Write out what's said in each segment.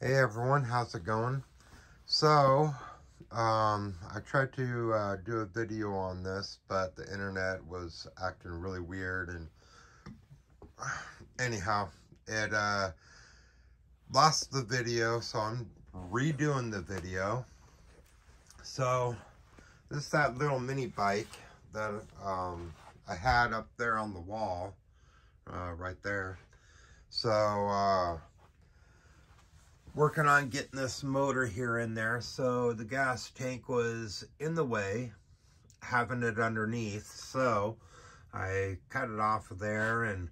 Hey everyone, how's it going? So, I tried to do a video on this, but the internet was acting really weird, and anyhow, it lost the video, so I'm redoing the video. So, this is that little mini bike that I had up there on the wall, right there. So, working on getting this motor here in there. So the gas tank was in the way, having it underneath, so I cut it off of there and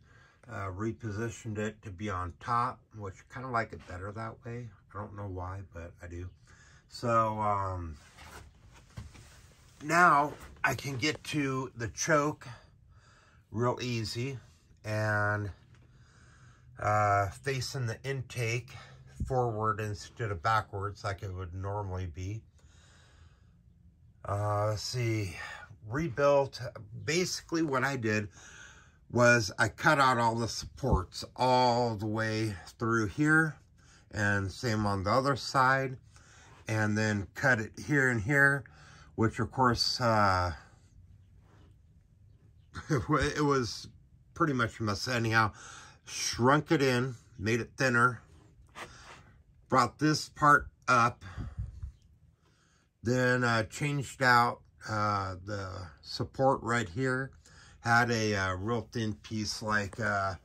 repositioned it to be on top, which kind of like it better that way. I don't know why, but I do. So now I can get to the choke real easy, and facing the intake forward instead of backwards like it would normally be. Let's see, rebuilt. Basically what I did was I cut out all the supports all the way through here, and same on the other side, and then cut it here and here, which of course it was pretty much a mess anyhow. Shrunk it in, made it thinner, brought this part up, then changed out the support right here. Had a real thin piece like that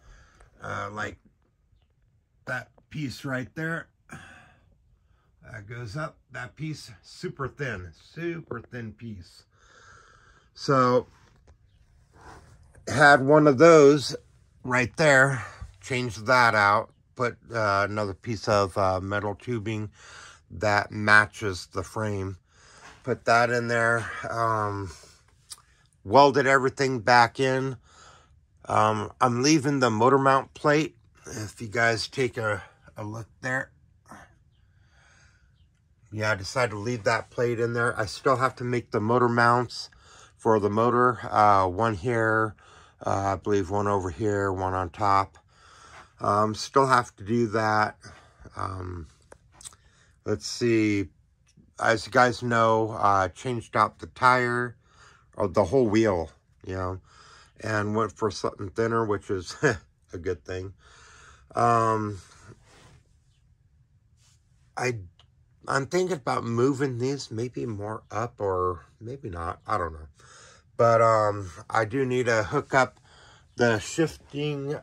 piece right there. That goes up, that piece, super thin piece. So, had one of those right there, changed that out. Put another piece of metal tubing that matches the frame. Put that in there. Welded everything back in. I'm leaving the motor mount plate. If you guys take a look there. Yeah, I decided to leave that plate in there. I still have to make the motor mounts for the motor. One here, I believe one over here, one on top. Still have to do that. Let's see, as you guys know, changed out the tire, or the whole wheel, you know, and went for something thinner, which is a good thing. I'm thinking about moving these maybe more up, or maybe not, I don't know. But I do need to hook up the shifting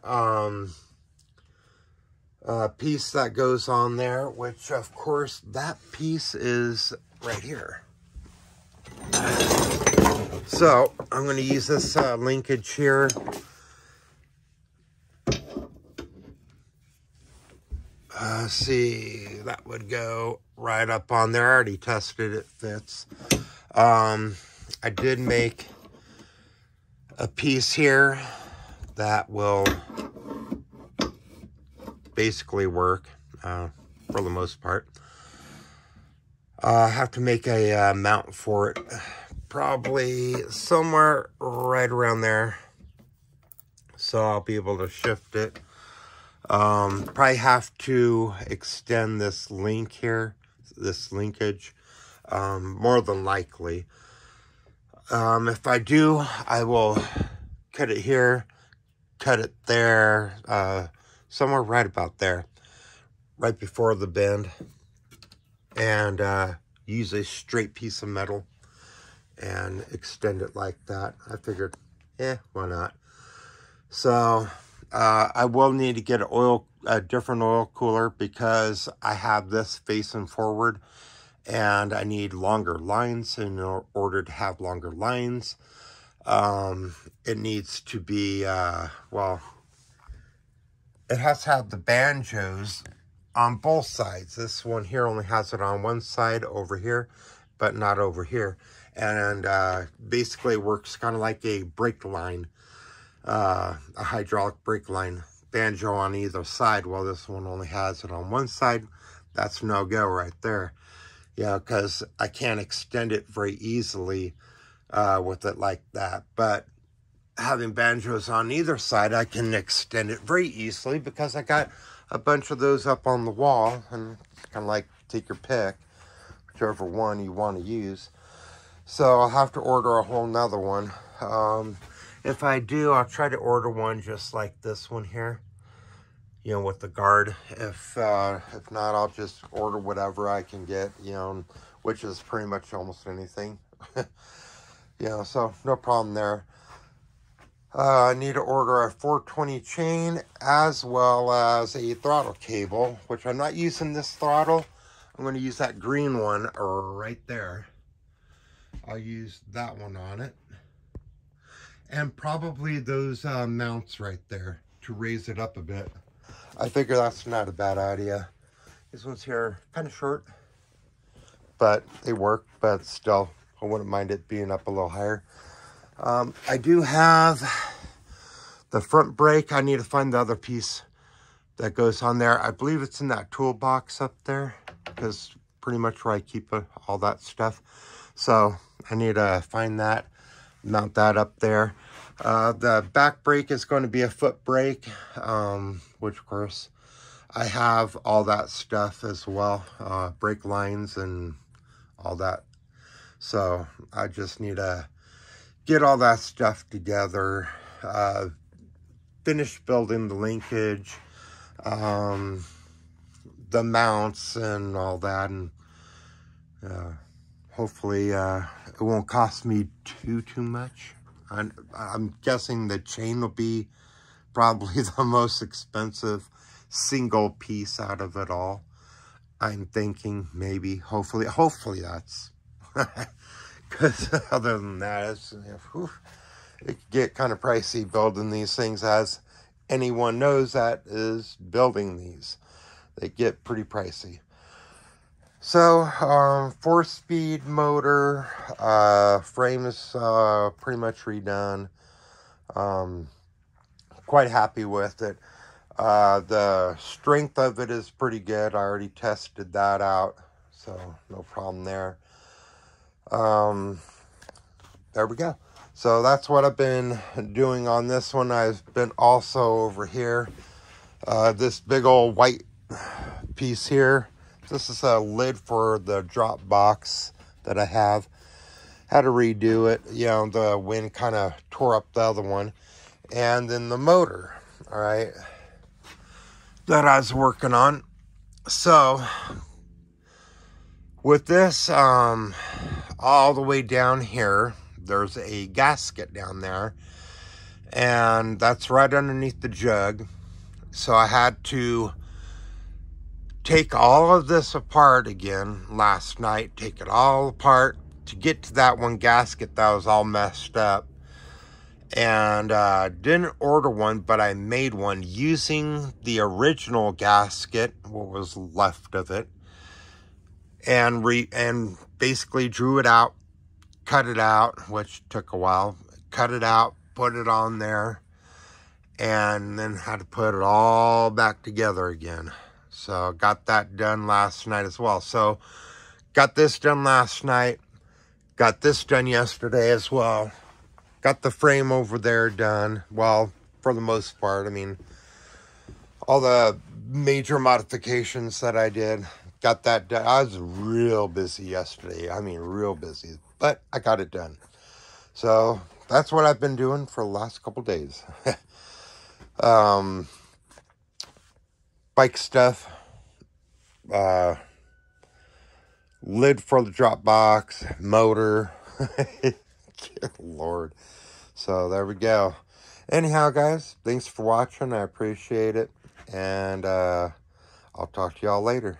piece that goes on there, which of course that piece is right here. So I'm going to use this linkage here. See, that would go right up on there. I already tested it, fits. I did make a piece here that will basically work for the most part. I have to make a mount for it, probably somewhere right around there, so I'll be able to shift it. Probably have to extend this link here, this linkage, more than likely. If I do, I will cut it here, cut it there, somewhere right about there, right before the bend, and use a straight piece of metal and extend it like that. I figured, why not? So I will need to get a different oil cooler, because I have this facing forward, and I need longer lines. In order to have longer lines, it needs to be, well, it has to have the banjos on both sides. This one here only has it on one side over here, but not over here. And basically works kind of like a brake line, a hydraulic brake line. Banjo on either side. Well, this one only has it on one side. That's no-go right there. Yeah, because I can't extend it very easily with it like that. But having banjos on either side, I can extend it very easily, because I got a bunch of those up on the wall, and kind of like take your pick, whichever one you want to use. So I'll have to order a whole nother one. If I do, I'll try to order one just like this one here, you know, with the guard. If not, I'll just order whatever I can get, you know, which is pretty much almost anything. You know, so no problem there. I need to order a 420 chain as well as a throttle cable, which I'm not using this throttle. I'm going to use that green one right there. I'll use that one on it. And probably those mounts right there to raise it up a bit. I figure that's not a bad idea. These ones here are kind of short, but they work, but still, I wouldn't mind it being up a little higher. I do have the front brake. I need to find the other piece that goes on there. I believe it's in that toolbox up there, because pretty much where I keep all that stuff. So I need to find that, mount that up there. The back brake is going to be a foot brake, which of course I have all that stuff as well, brake lines and all that. So I just need to get all that stuff together, finish building the linkage, the mounts and all that, and hopefully it won't cost me too much. I'm guessing the chain will be probably the most expensive single piece out of it all. I'm thinking maybe, hopefully that's, because other than that, it's, whew, it could get kind of pricey building these things, as anyone knows that is building these. They get pretty pricey. So, 4-speed motor, frame is pretty much redone. Quite happy with it. The strength of it is pretty good. I already tested that out, so no problem there. There we go. So that's what I've been doing on this one. I've been also over here, this big old white piece here. This is a lid for the drop box that I have. Had to redo it. You know, the wind kind of tore up the other one. And then the motor, all right, that I was working on. So with this, all the way down here, there's a gasket down there, and that's right underneath the jug. So I had to take all of this apart again last night, take it all apart to get to that one gasket that was all messed up. And didn't order one, but I made one using the original gasket, what was left of it, and basically drew it out, cut it out, which took a while, cut it out, put it on there, and then had to put it all back together again. So got that done last night as well. So got this done last night, got this done yesterday as well. Got the frame over there done. Well, for the most part, I mean, all the major modifications that I did, got that done. I was real busy yesterday. I mean, real busy, but I got it done. So that's what I've been doing for the last couple days. Bike stuff, lid for the drop box, motor. Good Lord. So there we go. Anyhow, guys, thanks for watching. I appreciate it. And I'll talk to y'all later.